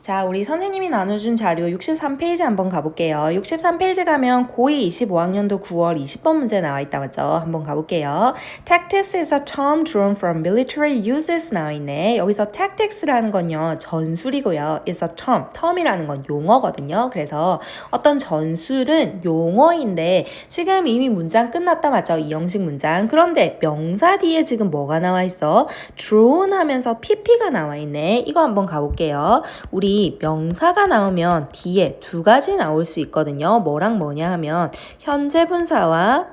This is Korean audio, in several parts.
자, 우리 선생님이 나눠준 자료 63페이지 한번 가볼게요. 63페이지 가면 고2 25학년도 9월 20번 문제 나와 있다 맞죠? 한번 가볼게요. Tactics is a term drawn from military uses 나와 있네. 여기서 tactics라는 건요, 전술이고요. is a term이라는 건 용어거든요. 그래서 어떤 전술은 용어인데 지금 이미 문장 끝났다 맞죠? 이 형식 문장. 그런데 명사 뒤에 지금 뭐가 나와 있어? drawn 하면서 pp가 나와 있네. 이거 한번 가볼게요. 우리 명사가 나오면 뒤에 두 가지 나올 수 있거든요. 뭐랑 뭐냐 하면 현재 분사와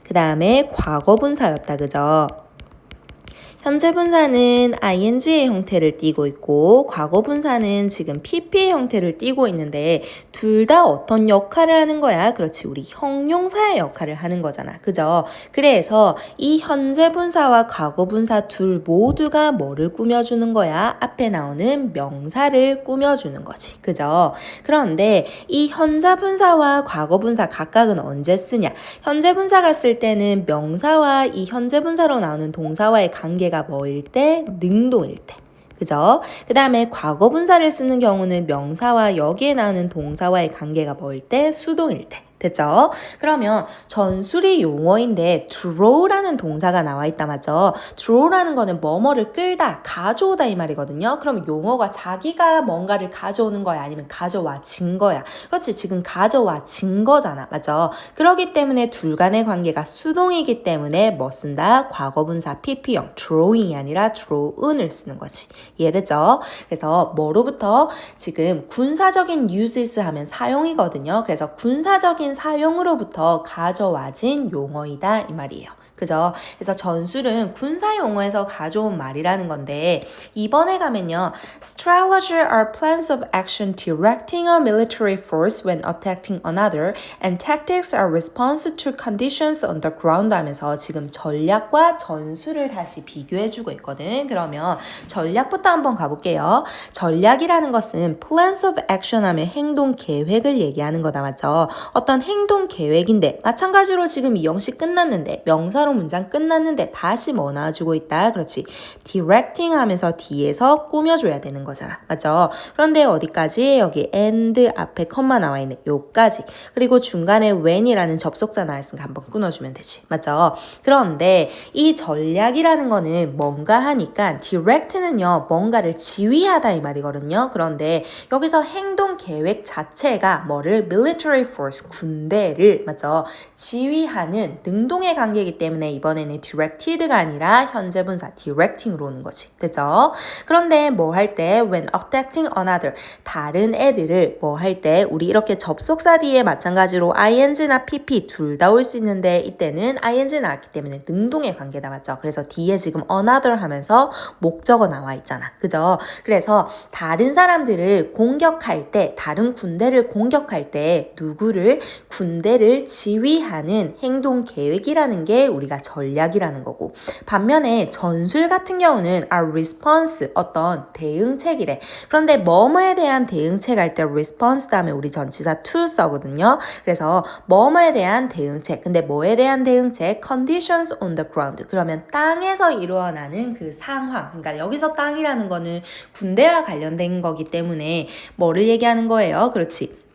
그 다음에 과거 분사였다. 그죠? 현재 분사는 ing의 형태를 띠고 있고 과거 분사는 지금 pp의 형태를 띠고 있는데 둘 다 어떤 역할을 하는 거야? 그렇지, 우리 형용사의 역할을 하는 거잖아. 그죠? 그래서 이 현재 분사와 과거 분사 둘 모두가 뭐를 꾸며주는 거야? 앞에 나오는 명사를 꾸며주는 거지. 그죠? 그런데 이 현재 분사와 과거 분사 각각은 언제 쓰냐? 현재 분사가 쓸 때는 명사와 이 현재 분사로 나오는 동사와의 관계가 뭐일 때? 능동일 때. 그죠? 그 다음에 과거 분사를 쓰는 경우는 명사와 여기에 나오는 동사와의 관계가 뭐일 때? 수동일 때. 됐죠? 그러면 전술이 용어인데 draw라는 동사가 나와 있다 맞죠? draw라는 거는 뭐뭐를 끌다, 가져오다 이 말이거든요. 그럼 용어가 자기가 뭔가를 가져오는 거야? 아니면 가져와진 거야? 그렇지, 지금 가져와진 거잖아. 맞죠? 그렇기 때문에 둘 간의 관계가 수동이기 때문에 뭐 쓴다? 과거분사 pp형 drawing이 아니라 drawun을 쓰는 거지. 이해됐죠? 그래서 뭐로부터 지금 군사적인 uses 하면 사용이거든요. 그래서 군사적인 사용으로부터 가져와진 용어이다 이 말이에요. 그죠? 그래서 전술은 군사 용어에서 가져온 말이라는 건데 이번에 가면요. Strategy are plans of action directing a military force when attacking another and tactics are response to conditions on the ground 하면서 지금 전략과 전술을 다시 비교해주고 있거든. 그러면 전략부터 한번 가볼게요. 전략이라는 것은 plans of action 하면 행동 계획을 얘기하는 거다 맞죠? 어떤 행동 계획인데 마찬가지로 지금 이 형식 끝났는데 명사로 문장 끝났는데 다시 뭐 나와주고 있다. 그렇지. directing 하면서 뒤에서 꾸며줘야 되는 거잖아. 맞죠? 그런데 어디까지? 여기 and 앞에 컴마 나와 있네. 요까지. 그리고 중간에 when이라는 접속사 나왔으니까 한번 끊어주면 되지. 맞죠? 그런데 이 전략이라는 거는 뭔가 하니까 direct는요. 뭔가를 지휘하다 이 말이거든요. 그런데 여기서 행동 계획 자체가 뭐를 military force 군대를 맞죠? 지휘하는 능동의 관계이기 때문에 이번에는 directed가 아니라 현재 분사 directing으로 오는 거지. 됐죠? 그런데 뭐 할 때 when attacking another 다른 애들을 뭐 할 때 우리 이렇게 접속사 뒤에 마찬가지로 ing나 pp 둘 다 올 수 있는데 이때는 ing 나왔기 때문에 능동의 관계다 맞죠? 그래서 뒤에 지금 another 하면서 목적어 나와 있잖아. 그죠? 그래서 다른 사람들을 공격할 때 다른 군대를 공격할 때 누구를 군대를 지휘하는 행동 계획이라는 게 우리가 전략이라는 거고 반면에 전술 같은 경우는 our response 어떤 대응책이래. 그런데 뭐뭐에 대한 대응책 할 때 response 다음에 우리 전치사 to 써거든요. 그래서 뭐뭐에 대한 대응책 근데 뭐에 대한 대응책 conditions on the ground 그러면 땅에서 일어나는 그 상황 그러니까 여기서 땅이라는 거는 군대와 관련된 거기 때문에 뭐를 얘기하는 거예요? 그렇지.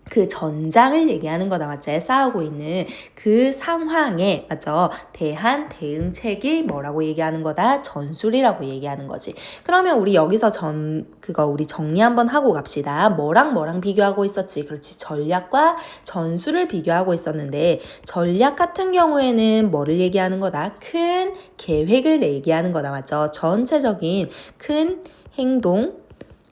그 전장을 얘기하는 거다 맞지? 싸우고 있는 그 상황에 맞죠? 대한 대응책이 뭐라고 얘기하는 거다? 전술이라고 얘기하는 거지. 그러면 우리 여기서 우리 정리 한번 하고 갑시다. 뭐랑 비교하고 있었지? 그렇지. 전략과 전술을 비교하고 있었는데 전략 같은 경우에는 뭐를 얘기하는 거다? 큰 계획을 얘기하는 거다 맞죠? 전체적인 큰 행동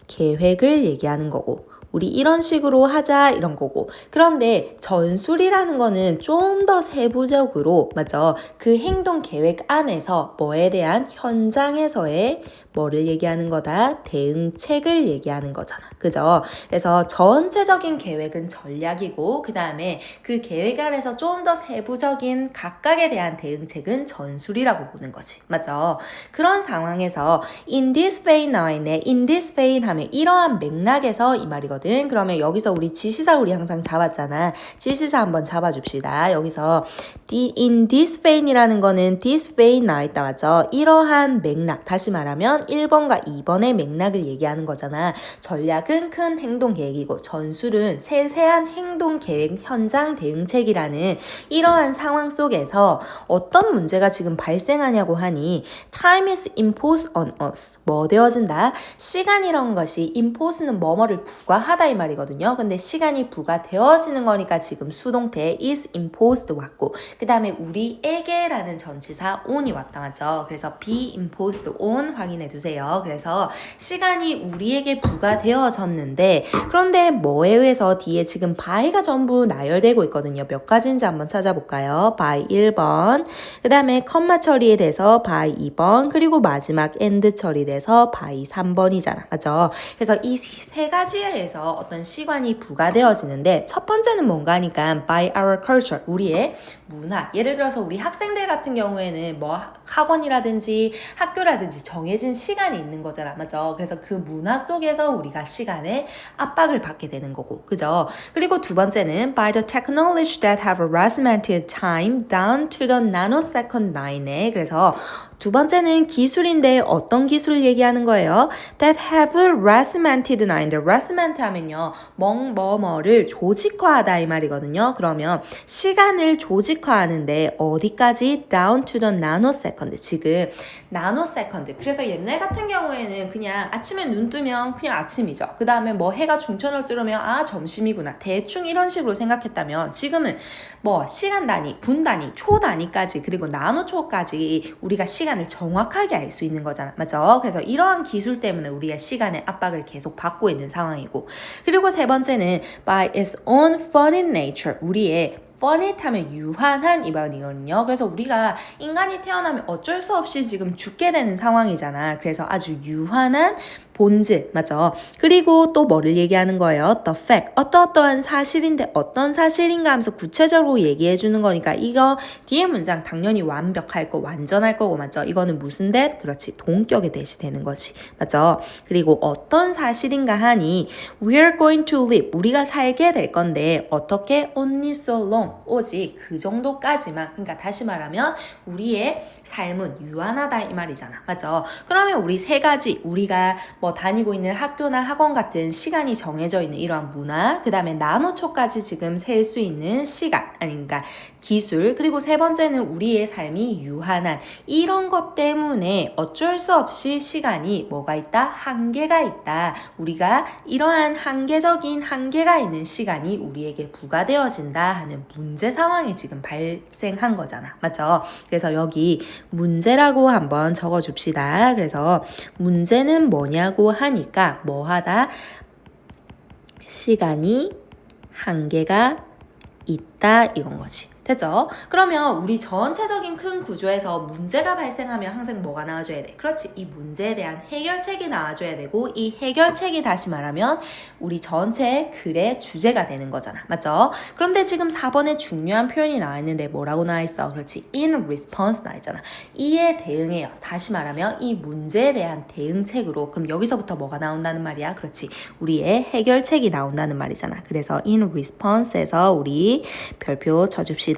계획을 얘기하는 거고 우리 이런 식으로 하자 이런 거고 그런데 전술이라는 거는 좀 더 세부적으로 맞죠? 그 행동 계획 안에서 뭐에 대한 현장에서의 뭐를 얘기하는 거다? 대응책을 얘기하는 거잖아. 그죠? 그래서 전체적인 계획은 전략이고 그 다음에 그 계획 안에서 좀 더 세부적인 각각에 대한 대응책은 전술이라고 보는 거지. 맞죠? 그런 상황에서 in this vein 나와 있네. in this vein 하면 이러한 맥락에서 이 말이거든. 있거든. 그러면 여기서 우리 지시사 우리 항상 잡았잖아. 지시사 한번 잡아줍시다. 여기서 in this vein이라는 거는 this vein 나와있다 맞죠? 이러한 맥락, 다시 말하면 1번과 2번의 맥락을 얘기하는 거잖아. 전략은 큰 행동 계획이고 전술은 세세한 행동 계획 현장 대응책이라는 이러한 상황 속에서 어떤 문제가 지금 발생하냐고 하니 time is imposed on us. 뭐 되어진다? 시간이란 것이 impose는 뭐뭐를 부과하다 이 말이거든요. 근데 시간이 부과되어지는 거니까 지금 수동태 is imposed 왔고 그 다음에 우리에게 라는 전치사 on이 왔다 맞죠? 그래서 be imposed on 확인해 두세요. 그래서 시간이 우리에게 부과되어졌는데 그런데 뭐에 의해서 뒤에 지금 by가 전부 나열되고 있거든요. 몇 가지인지 한번 찾아볼까요? by 1번, 그 다음에 컴마 처리에 대해서 by 2번, 그리고 마지막 and 처리돼서 by 3번이잖아. 맞죠? 그래서 이 세 가지에 의해서 어떤 시간이 부과되어지는데 첫 번째는 뭔가 하니까 by our culture, 우리의 문화. 예를 들어서 우리 학생들 같은 경우에는 뭐 학원이라든지 학교라든지 정해진 시간이 있는 거잖아. 맞죠? 그래서 그 문화 속에서 우리가 시간에 압박을 받게 되는 거고. 그죠? 그리고 두 번째는 by the technology that have regimented time down to the nanosecond line에 그래서 두 번째는 기술인데 어떤 기술을 얘기하는 거예요? That have regimented mind. regiment 하면요. 뭐를 조직화하다 이 말이거든요. 그러면 시간을 조직화하는데 어디까지? Down to the nanosecond. 지금 nanosecond. 그래서 옛날 같은 경우에는 그냥 아침에 눈 뜨면 그냥 아침이죠. 그 다음에 뭐 해가 중천을 뜨르면 아 점심이구나. 대충 이런 식으로 생각했다면 지금은 뭐 시간 단위, 분 단위, 초 단위까지 그리고 나노초까지 우리가 시간을 정확하게 알 수 있는 거잖아. 맞죠? 그래서 이러한 기술 때문에 우리가 시간의 압박을 계속 받고 있는 상황이고 그리고 세 번째는 by its own finite nature. 우리의 funny 하면 유한한 이 말이거든요. 그래서 우리가 인간이 태어나면 어쩔 수 없이 지금 죽게 되는 상황이잖아. 그래서 아주 유한한 본질, 맞죠? 그리고 또 뭐를 얘기하는 거예요? The fact, 어떠한 사실인데 어떤 사실인가 하면서 구체적으로 얘기해 주는 거니까 이거 뒤에 문장 당연히 완벽할 거, 완전할 거고, 맞죠? 이거는 무슨 that? 그렇지, 동격의 that이 되는 거지, 맞죠? 그리고 어떤 사실인가 하니 we're going to live, 우리가 살게 될 건데 어떻게? Only so long, 오직 그 정도까지만. 그러니까 다시 말하면 우리의 삶은 유한하다 이 말이잖아, 맞죠? 그러면 우리 세 가지, 우리가 뭐 다니고 있는 학교나 학원 같은 시간이 정해져 있는 이러한 문화, 그 다음에 나노초까지 지금 셀 수 있는 시간, 그러니까 기술, 그리고 세 번째는 우리의 삶이 유한한 이런 것 때문에 어쩔 수 없이 시간이 뭐가 있다? 한계가 있다. 우리가 이러한 한계적인 한계가 있는 시간이 우리에게 부과되어진다 하는 문제 상황이 지금 발생한 거잖아. 맞죠? 그래서 여기 문제라고 한번 적어줍시다. 그래서 문제는 뭐냐고 하니까 뭐하다? 시간이 한계가 있다 이건 거지. 됐죠? 그러면 우리 전체적인 큰 구조에서 문제가 발생하면 항상 뭐가 나와줘야 돼? 그렇지. 이 문제에 대한 해결책이 나와줘야 되고 이 해결책이 다시 말하면 우리 전체 글의 주제가 되는 거잖아. 맞죠? 그런데 지금 4번에 중요한 표현이 나와 있는데 뭐라고 나와 있어? 그렇지. in response 나와 있잖아. 이에 대응해요. 다시 말하면 이 문제에 대한 대응책으로 그럼 여기서부터 뭐가 나온다는 말이야? 그렇지. 우리의 해결책이 나온다는 말이잖아. 그래서 in response에서 우리 별표 쳐줍시다.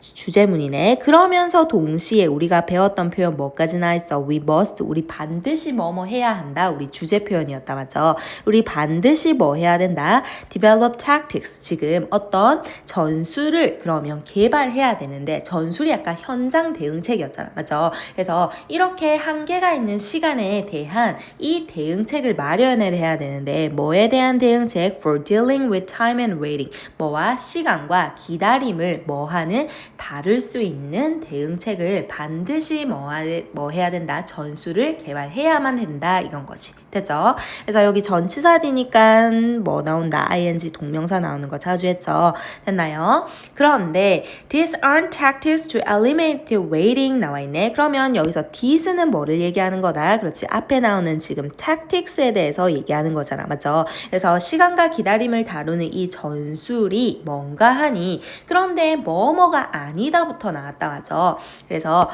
주제문이네. 그러면서 동시에 우리가 배웠던 표현 뭐까지 나와 있어? We must. 우리 반드시 뭐뭐 해야 한다. 우리 주제 표현이었다. 맞죠? 우리 반드시 뭐 해야 된다? Develop tactics. 지금 어떤 전술을 그러면 개발해야 되는데 전술이 아까 현장 대응책이었잖아. 맞죠? 그래서 이렇게 한계가 있는 시간에 대한 이 대응책을 마련해야 되는데 뭐에 대한 대응책? For dealing with time and waiting. 뭐와 시간과 기다림을 뭐하는 다룰 수 있는 대응책을 반드시 뭐 해야 된다? 전술을 개발해야만 된다 이건 거지. 됐죠? 그래서 여기 전치사디니까 뭐 나온다? ing 동명사 나오는 거 자주 했죠? 됐나요? 그런데 these aren't tactics to eliminate the waiting 나와 있네. 그러면 여기서 this는 뭐를 얘기하는 거다? 그렇지. 앞에 나오는 지금 tactics에 대해서 얘기하는 거잖아. 맞죠? 그래서 시간과 기다림을 다루는 이 전술이 뭔가 하니 그런데 뭐뭐가 아니다부터 나왔다. 맞죠? 그래서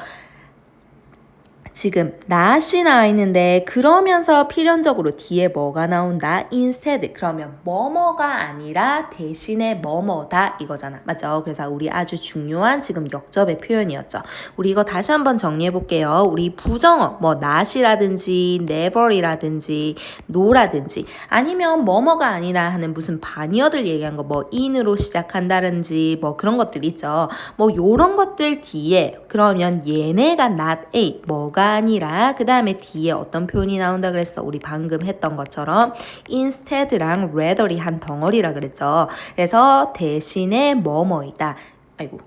지금 not이 나와 있는데 그러면서 필연적으로 뒤에 뭐가 나온다? instead. 그러면 뭐뭐가 아니라 대신에 뭐뭐다 이거잖아. 맞죠? 그래서 우리 아주 중요한 지금 역접의 표현이었죠. 우리 이거 다시 한번 정리해 볼게요. 우리 부정어 뭐 not이라든지 never이라든지 no라든지 아니면 뭐뭐가 아니라 하는 무슨 반의어들 얘기한 거 뭐 in으로 시작한다든지 뭐 그런 것들 있죠. 뭐 요런 것들 뒤에 그러면 얘네가 not a 뭐가 아니라 그 다음에 뒤에 어떤 표현이 나온다 그랬어? 우리 방금 했던 것처럼 instead랑 rather이 한 덩어리라 그랬죠. 그래서 대신에 뭐뭐이다. 아이고.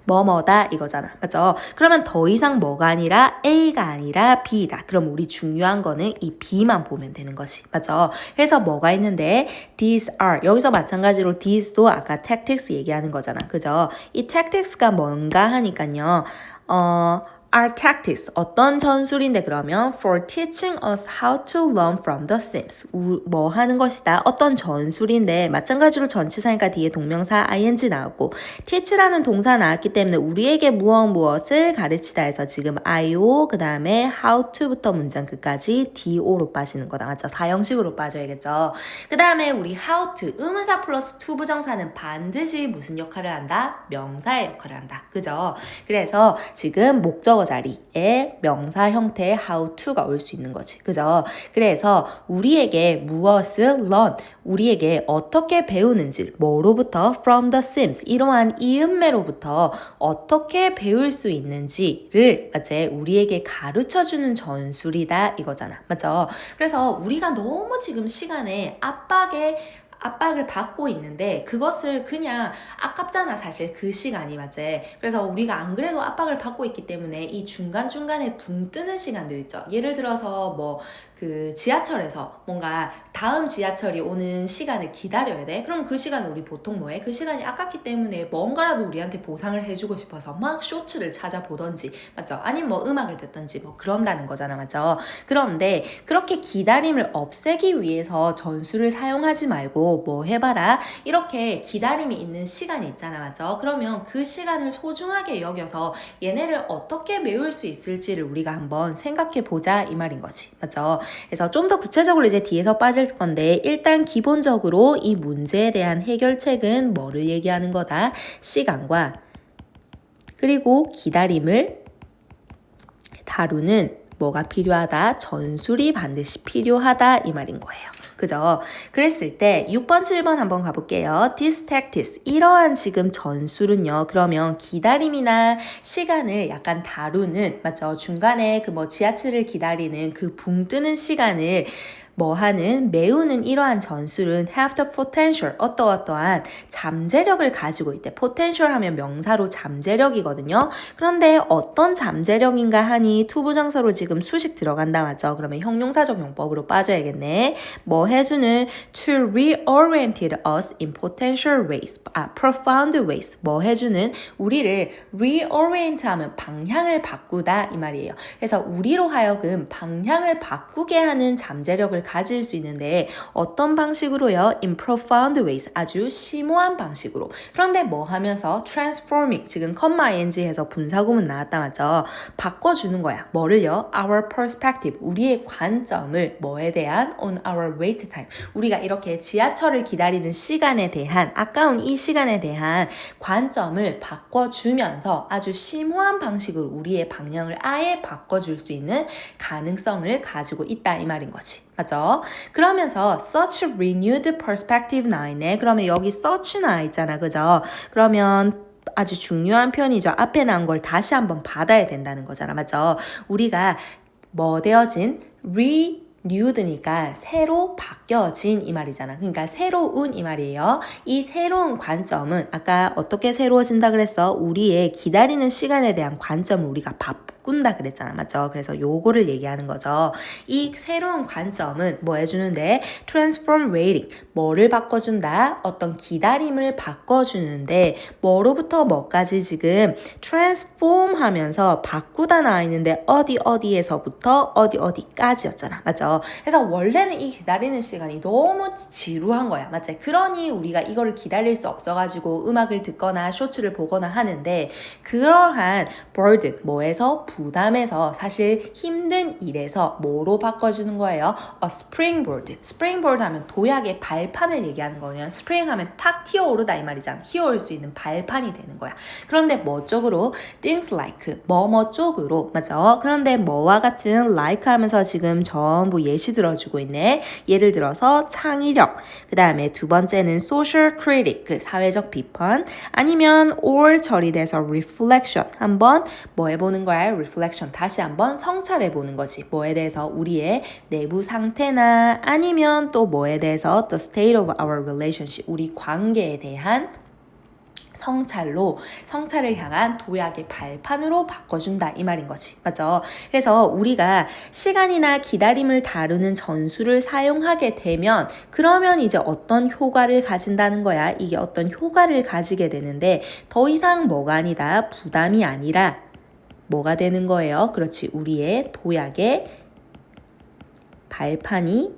뭐뭐다 이거잖아. 맞죠? 그러면 더 이상 뭐가 아니라 A가 아니라 B다. 그럼 우리 중요한 거는 이 B만 보면 되는 거지. 맞죠? 그래서 뭐가 있는데 these are 여기서 마찬가지로 these도 아까 tactics 얘기하는 거잖아. 그죠? 이 tactics가 뭔가 하니까요. Are tactics 어떤 전술인데 그러면 for teaching us how to learn from the Sims 뭐 하는 것이다 어떤 전술인데 마찬가지로 전치사니까 뒤에 동명사 ing 나왔고 teach라는 동사 나왔기 때문에 우리에게 무엇을 가르치다 해서 지금 io 그 다음에 how to부터 문장 끝까지 do로 빠지는 거다 맞죠? 사형식으로 빠져야겠죠. 그 다음에 우리 how to 의문사 플러스 to 부정사는 반드시 무슨 역할을 한다? 명사의 역할을 한다. 그죠? 그래서 지금 목적어 자리에 명사 형태의 how to가 올 수 있는 거지. 그죠? 그래서 우리에게 무엇을 learn, 우리에게 어떻게 배우는지, 뭐로부터 from the Sims, 이러한 이음매로부터 어떻게 배울 수 있는지를 맞지? 우리에게 가르쳐주는 전술이다 이거잖아. 맞죠? 그래서 우리가 너무 지금 시간에 압박을 받고 있는데 그것을 그냥 아깝잖아 사실 그 시간이 맞지? 그래서 우리가 안 그래도 압박을 받고 있기 때문에 이 중간중간에 붕 뜨는 시간들 있죠. 예를 들어서 뭐 그 지하철에서 뭔가 다음 지하철이 오는 시간을 기다려야 돼. 그럼 그 시간은 우리 보통 뭐해? 그 시간이 아깝기 때문에 뭔가라도 우리한테 보상을 해주고 싶어서 막 쇼츠를 찾아보던지 맞죠? 아니면 뭐 음악을 듣던지 뭐 그런다는 거잖아 맞죠? 그런데 그렇게 기다림을 없애기 위해서 전술을 사용하지 말고 뭐 해봐라 이렇게 기다림이 있는 시간이 있잖아 맞죠? 그러면 그 시간을 소중하게 여겨서 얘네를 어떻게 배울 수 있을지를 우리가 한번 생각해 보자 이 말인 거지 맞죠? 그래서 좀 더 구체적으로 이제 뒤에서 빠질 건데 일단 기본적으로 이 문제에 대한 해결책은 뭐를 얘기하는 거다? 시간과 그리고 기다림을 다루는 뭐가 필요하다? 전술이 반드시 필요하다 이 말인 거예요. 그죠? 그랬을 때 6번, 7번 한번 가볼게요. This tactics 이러한 지금 전술은요. 그러면 기다림이나 시간을 약간 다루는 맞죠? 중간에 그 뭐 지하철을 기다리는 그 붕 뜨는 시간을 메우는 이러한 전술은 have the potential 어떠한 잠재력을 가지고 있대. potential 하면 명사로 잠재력이거든요. 그런데 어떤 잠재력인가 하니 투부정사로 지금 수식 들어간다 맞죠? 그러면 형용사적 용법으로 빠져야겠네. 뭐 해주는 to reorient us in potential ways. profound ways. 뭐 해주는 우리를 reorient 하면 방향을 바꾸다 이 말이에요. 그래서 우리로 하여금 방향을 바꾸게 하는 잠재력을 가질 수 있는데 어떤 방식으로요? In profound ways. 아주 심오한 방식으로. 그런데 뭐 하면서 transforming 지금 ing 해서 분사구문 나왔다 맞죠? 바꿔주는 거야. 뭐를요? Our perspective. 우리의 관점을 뭐에 대한? On our wait time. 우리가 이렇게 지하철을 기다리는 시간에 대한 아까운 이 시간에 대한 관점을 바꿔주면서 아주 심오한 방식으로 우리의 방향을 아예 바꿔줄 수 있는 가능성을 가지고 있다 이 말인 거지. 맞죠? 그러면서 such renewed perspective 나와 있네. 그러면 여기 such 나와 있잖아. 그죠? 그러면 아주 중요한 표현이죠. 앞에 나온 걸 다시 한번 받아야 된다는 거잖아. 맞죠? 우리가 뭐 되어진 renewed니까 새로 바뀌어진 이 말이잖아. 그러니까 새로운 이 말이에요. 이 새로운 관점은 아까 어떻게 새로워진다 그랬어? 우리의 기다리는 시간에 대한 관점을 우리가 바꾼다 그랬잖아. 맞죠? 그래서 요거를 얘기하는 거죠. 이 새로운 관점은 뭐 해주는데 transform waiting 뭐를 바꿔준다? 어떤 기다림을 바꿔주는데 뭐로부터 뭐까지 지금 transform 하면서 바꾸다 나와 있는데 어디에서부터 어디까지였잖아. 맞죠? 그래서 원래는 이 기다리는 시간이 너무 지루한 거야. 맞지? 그러니 우리가 이거를 기다릴 수 없어가지고 음악을 듣거나 쇼츠를 보거나 하는데 그러한 burden 뭐에서 부담에서 사실 힘든 일에서 뭐로 바꿔주는 거예요? A springboard. springboard 하면 도약의 발판을 얘기하는 거예요. spring 하면 탁 튀어오르다 이 말이잖아. 튀어올 수 있는 발판이 되는 거야. 그런데 뭐 쪽으로? things like 뭐뭐 쪽으로. 맞죠? 그런데 뭐와 같은 like 하면서 지금 전부 예시 들어주고 있네. 예를 들어서 창의력. 그 다음에 두 번째는 social critic. 그 사회적 비판. 아니면 or 처리돼서 reflection. 한번 뭐 해보는 거야? reflection. 다시 한번 성찰해보는 거지. 뭐에 대해서? 우리의 내부 상태나 아니면 또 뭐에 대해서? the state of our relationship. 우리 관계에 대한 성찰을 향한 도약의 발판으로 바꿔준다 이 말인 거지. 맞죠? 그래서 우리가 시간이나 기다림을 다루는 전술을 사용하게 되면 그러면 이제 어떤 효과를 가진다는 거야. 이게 어떤 효과를 가지게 되는데 더 이상 뭐가 아니다. 부담이 아니라 뭐가 되는 거예요? 그렇지. 우리의 도약의 발판이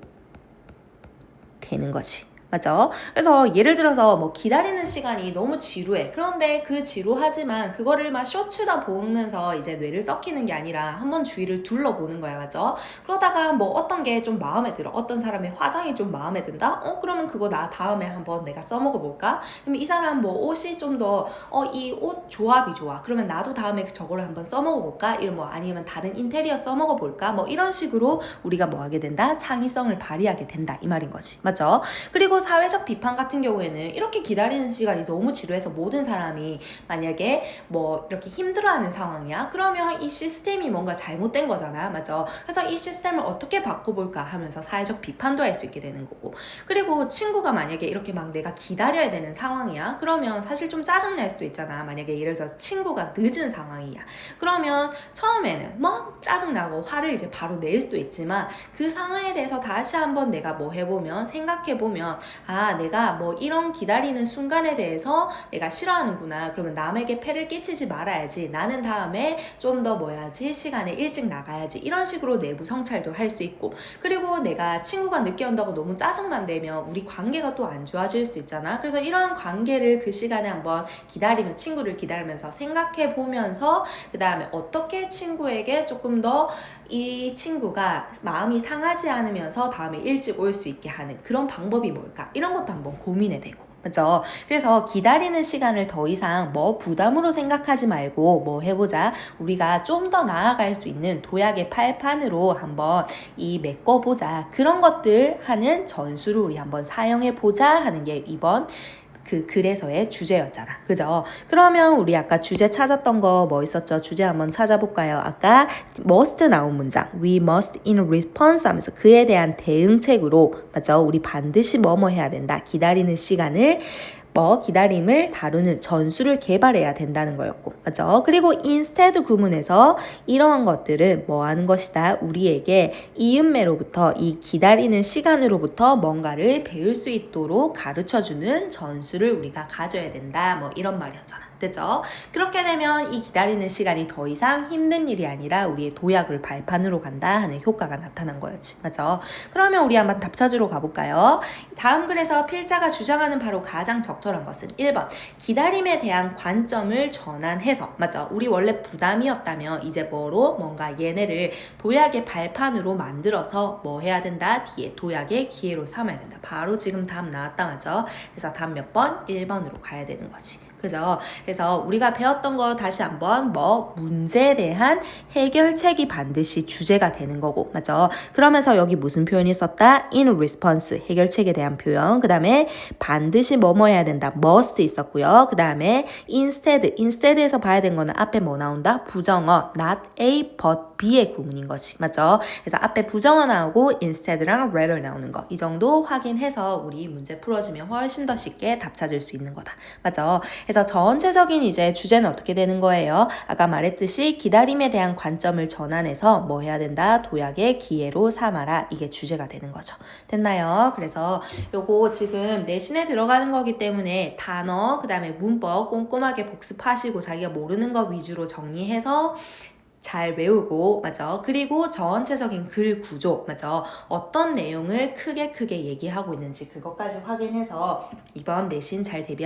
되는 거지. 맞죠? 그래서 예를 들어서 뭐 기다리는 시간이 너무 지루해. 그런데 그 지루하지만 그거를 막 쇼츠나 보면서 이제 뇌를 썩히는 게 아니라 한번 주위를 둘러보는 거야. 맞죠? 그러다가 뭐 어떤 게 좀 마음에 들어. 어떤 사람의 화장이 좀 마음에 든다? 그러면 그거 나 다음에 한번 내가 써먹어 볼까? 그러면 이 사람 뭐 옷이 좀 더 이 옷 조합이 좋아. 그러면 나도 다음에 저거를 한번 써먹어 볼까? 이런 뭐 아니면 다른 인테리어 써먹어 볼까? 뭐 이런 식으로 우리가 뭐 하게 된다? 창의성을 발휘하게 된다. 이 말인 거지. 맞죠? 그리고 사회적 비판 같은 경우에는 이렇게 기다리는 시간이 너무 지루해서 모든 사람이 만약에 뭐 이렇게 힘들어하는 상황이야. 그러면 이 시스템이 뭔가 잘못된 거잖아. 맞죠? 그래서 이 시스템을 어떻게 바꿔볼까 하면서 사회적 비판도 할 수 있게 되는 거고. 그리고 친구가 만약에 이렇게 막 내가 기다려야 되는 상황이야. 그러면 사실 좀 짜증날 수도 있잖아. 만약에 예를 들어서 친구가 늦은 상황이야. 그러면 처음에는 막 짜증나고 화를 이제 바로 낼 수도 있지만 그 상황에 대해서 다시 한번 내가 뭐 해보면 생각해보면 내가 뭐 이런 기다리는 순간에 대해서 내가 싫어하는구나. 그러면 남에게 폐를 끼치지 말아야지. 나는 다음에 좀 더 시간에 일찍 나가야지. 이런 식으로 내부 성찰도 할 수 있고. 그리고 내가 친구가 늦게 온다고 너무 짜증만 내면 우리 관계가 또 안 좋아질 수 있잖아. 그래서 이런 관계를 그 시간에 한번 친구를 기다리면서 생각해 보면서 그 다음에 어떻게 친구에게 조금 더 이 친구가 마음이 상하지 않으면서 다음에 일찍 올 수 있게 하는 그런 방법이 뭘까? 이런 것도 한번 고민해 되고. 맞죠? 그래서 기다리는 시간을 더 이상 뭐 부담으로 생각하지 말고 뭐 해보자. 우리가 좀 더 나아갈 수 있는 도약의 발판으로 한번 메꿔보자. 그런 것들 하는 전술을 우리 한번 사용해보자 하는 게 이번 그 글에서의 주제였잖아. 그죠? 그러면 우리 아까 주제 찾았던 거 뭐 있었죠? 주제 한번 찾아볼까요? 아까 must 나온 문장 we must in response 하면서 그에 대한 대응책으로 맞죠? 우리 반드시 뭐뭐 해야 된다. 기다리는 시간을 기다림을 다루는 전술을 개발해야 된다는 거였고, 맞죠? 그리고 instead 구문에서 이러한 것들은 뭐 하는 것이다? 우리에게 이음매로부터 이 기다리는 시간으로부터 뭔가를 배울 수 있도록 가르쳐주는 전술을 우리가 가져야 된다. 뭐 이런 말이었잖아. 됐죠? 그렇게 되면 이 기다리는 시간이 더 이상 힘든 일이 아니라 우리의 도약을 발판으로 간다 하는 효과가 나타난 거였지. 맞죠? 그러면 우리 한번 답 찾으러 가볼까요? 다음 글에서 필자가 주장하는 바로 가장 적절한 것은 1번 기다림에 대한 관점을 전환해서 맞죠? 우리 원래 부담이었다면 이제 뭔가 얘네를 도약의 발판으로 만들어서 뭐 해야 된다? 뒤에 도약의 기회로 삼아야 된다. 바로 지금 답 나왔다. 맞죠? 그래서 답 몇 번? 1번으로 가야 되는 거지. 그죠? 그래서 우리가 배웠던 거 다시 한번 문제에 대한 해결책이 반드시 주제가 되는 거고, 맞죠? 그러면서 여기 무슨 표현이 썼다? in response, 해결책에 대한 표현. 그 다음에 반드시 뭐뭐 해야 된다? must 있었고요. 그 다음에 instead에서 봐야 되는 거는 앞에 뭐 나온다? 부정어, not A, but B의 구문인 거지, 맞죠? 그래서 앞에 부정어 나오고 instead랑 rather 나오는 거. 이 정도 확인해서 우리 문제 풀어주면 훨씬 더 쉽게 답 찾을 수 있는 거다, 맞죠? 그래서 전체적인 이제 주제는 어떻게 되는 거예요? 아까 말했듯이 기다림에 대한 관점을 전환해서 뭐 해야 된다? 도약의 기회로 삼아라. 이게 주제가 되는 거죠. 됐나요? 그래서 요거 지금 내신에 들어가는 거기 때문에 단어, 그 다음에 문법 꼼꼼하게 복습하시고 자기가 모르는 거 위주로 정리해서 잘 외우고, 맞죠? 그리고 전체적인 글 구조, 맞죠? 어떤 내용을 크게 얘기하고 있는지 그것까지 확인해서 이번 내신 잘 대비